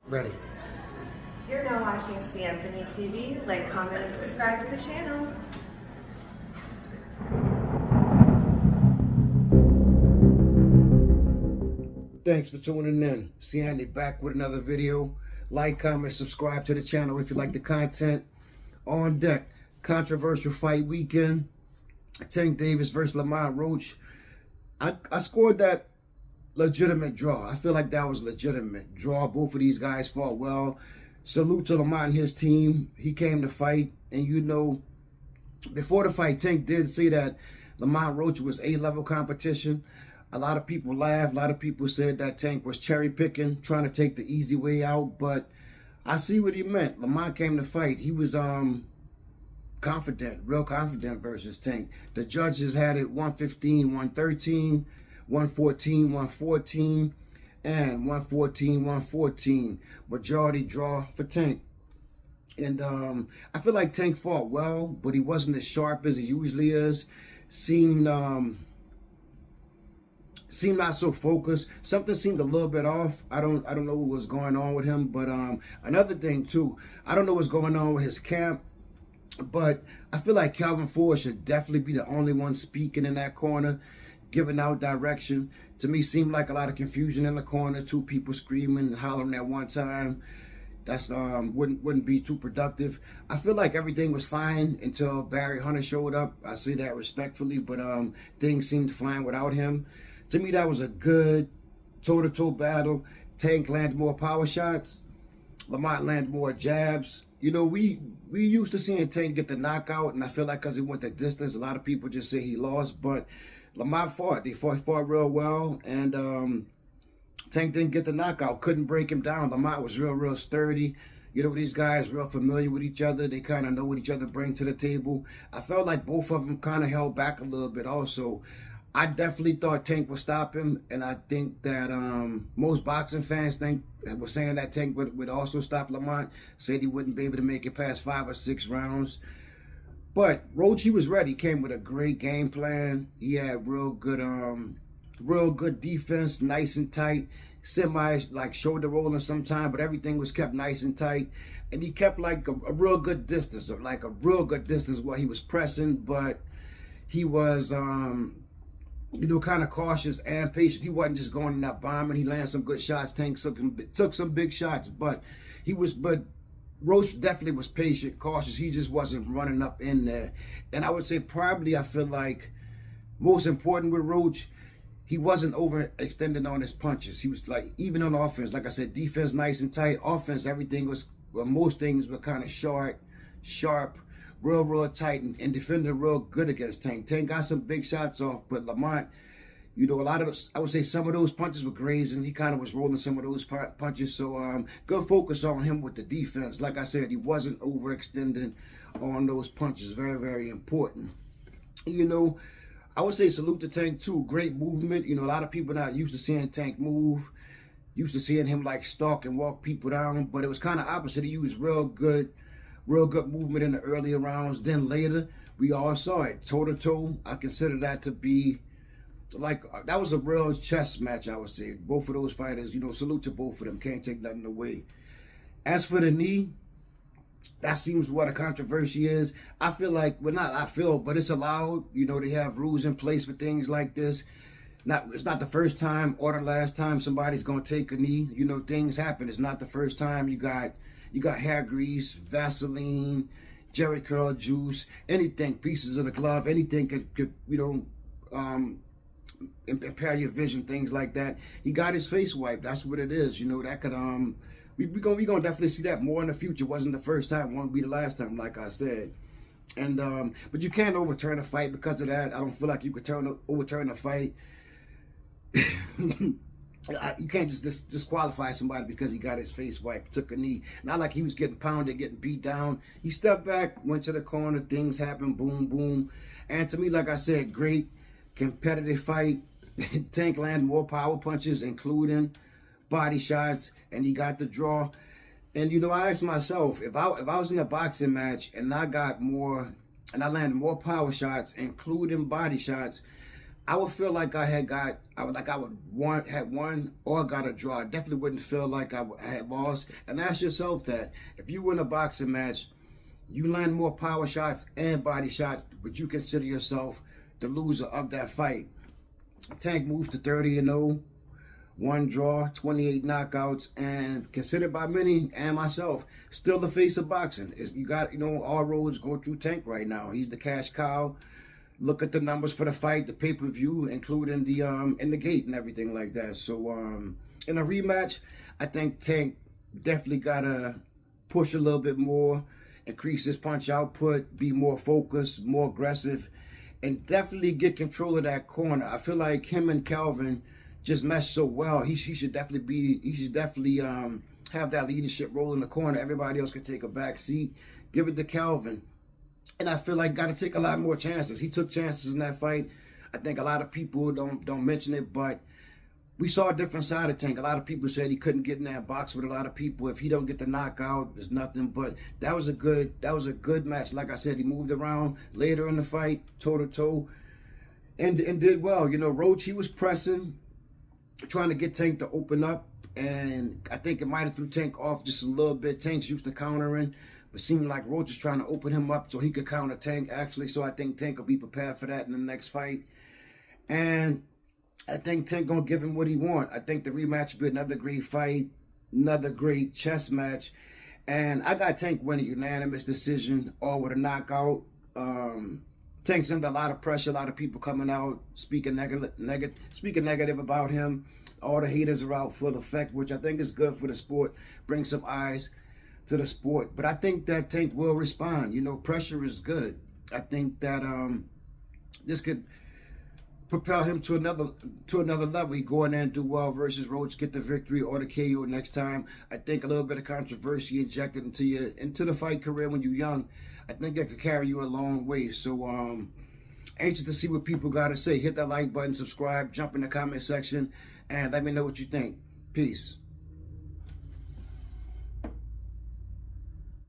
Ready. You're now watching canthonytv. Like, comment, and subscribe to the channel. Thanks for tuning in. Andy back with another video. Like, comment, subscribe to the channel if you like the content. On deck, controversial fight weekend. Tank Davis versus Lamont Roach. I scored that legitimate draw. I feel like that was a legitimate draw. Both of these guys fought well. Salute to Lamont and his team. He came to fight. And you know, before the fight, Tank did say that Lamont Roach was A-level competition. A lot of people laughed. A lot of people said that Tank was cherry picking, trying to take the easy way out. But I see what he meant. Lamont came to fight. He was confident, real confident versus Tank. The judges had it 115, 113, 114, 114, and 114, 114. Majority draw for Tank. And I feel like Tank fought well, but he wasn't as sharp as he usually is. Seemed not so focused. Something seemed a little bit off. I don't know what was going on with him. But another thing too, I don't know what's going on with his camp. But I feel like Calvin Ford should definitely be the only one speaking in that corner, giving out direction. To me, seemed like a lot of confusion in the corner. Two people screaming and hollering at one time. That's wouldn't be too productive. I feel like everything was fine until Barry Hunter showed up. I say that respectfully, but things seemed fine without him. To me, that was a good toe-to-toe battle. Tank landed more power shots. Lamont landed more jabs. You know, we used to seeing Tank get the knockout, and I feel like because he went the distance, a lot of people just say he lost. But Lamont fought. He fought real well, and Tank didn't get the knockout. Couldn't break him down. Lamont was real sturdy. You know, these guys real familiar with each other. They kind of know what each other bring to the table. I felt like both of them kind of held back a little bit also. I definitely thought Tank would stop him, and I think that most boxing fans were saying that Tank would also stop Lamont, said he wouldn't be able to make it past 5 or 6 rounds. But Roach, he was ready. He came with a great game plan. He had real good defense, nice and tight, semi like shoulder rolling sometime, but everything was kept nice and tight. And he kept like a real good distance, while he was pressing, but he was you know, kind of cautious and patient. He wasn't just going in that bombing. He landed some good shots. Tank took some big shots, but Roach definitely was patient, cautious. He just wasn't running up in there. And I would say probably, I feel like most important with Roach, he wasn't overextending on his punches. He was like, even on offense, like I said, defense nice and tight. Offense, everything was, well, most things were kind of sharp, real tight, and defended real good against Tank. Tank got some big shots off, but Lamont, you know, a lot of those, I would say some of those punches were grazing. He kind of was rolling some of those punches. So good focus on him with the defense. Like I said, he wasn't overextending on those punches. Very important. You know, I would say salute to Tank too. Great movement. You know, a lot of people not used to seeing Tank move. Used to seeing him like stalk and walk people down, but it was kind of opposite. He used real good movement in the earlier rounds. Then later, we all saw it toe-to-toe. I consider that to be like, that was a real chess match, I would say. Both of those fighters, you know, salute to both of them. Can't take nothing away. As for the knee, that seems what a controversy is. I feel like, well, not I feel, but it's allowed. You know, they have rules in place for things like this. It's not the first time or the last time somebody's going to take a knee. You know, things happen. It's not the first time. You got hair grease, Vaseline, Jerry curl juice, anything, pieces of the glove, anything could you know, impair your vision, things like that. He got his face wiped. That's what it is. You know, that could we gonna definitely see that more in the future. Wasn't the first time, won't be the last time, like I said. And but you can't overturn a fight because of that. I don't feel like you could overturn a fight. You can't just disqualify somebody because he got his face wiped, took a knee. Not like he was getting pounded, getting beat down. He stepped back, went to the corner, things happened, boom. And to me, like I said, great competitive fight. Tank landed more power punches, including body shots, and he got the draw. And you know, I asked myself, if I was in a boxing match and I landed more power shots, including body shots, I would feel like I would had won or got a draw. I definitely wouldn't feel like I had lost. And ask yourself that if you win a boxing match, you land more power shots and body shots, would you consider yourself the loser of that fight? Tank moves to 30-0, one draw, 28 knockouts, and considered by many and myself still the face of boxing. You got, all roads go through Tank right now. He's the cash cow. Look at the numbers for the fight, the pay-per-view, including the in the gate and everything like that. So in a rematch, I think Tank definitely gotta push a little bit more, increase his punch output, be more focused, more aggressive, and definitely get control of that corner. I feel like him and Calvin just mesh so well. He should definitely have that leadership role in the corner. Everybody else can take a back seat. Give it to Calvin. And I feel like got to take a lot more chances. He took chances in that fight. I think a lot of people don't mention it, but we saw a different side of Tank. A lot of people said he couldn't get in that box with a lot of people. If he don't get the knockout, there's nothing. But that was a good match. Like I said, he moved around later in the fight, toe to toe, and did well. Roach, he was pressing, trying to get Tank to open up, and I think it might have threw Tank off just a little bit. Tank's used to countering. It seemed like Roach is trying to open him up so he could counter Tank, actually. So I think Tank will be prepared for that in the next fight. And I think Tank going to give him what he wants. I think the rematch will be another great fight, another great chess match. And I got Tank winning unanimous decision or with a knockout. Tank's under a lot of pressure, a lot of people coming out speaking negative about him. All the haters are out full effect, which I think is good for the sport, bring some eyes to the sport. But I think that Tank will respond. Pressure is good. I think that this could propel him to another level. He go in there and do well versus Roach, get the victory or the KO next time. I think a little bit of controversy injected into the fight career when you're young, I think that could carry you a long way. So anxious to see what people got to say. Hit that like button, subscribe, jump in the comment section, and let me know what you think. Peace.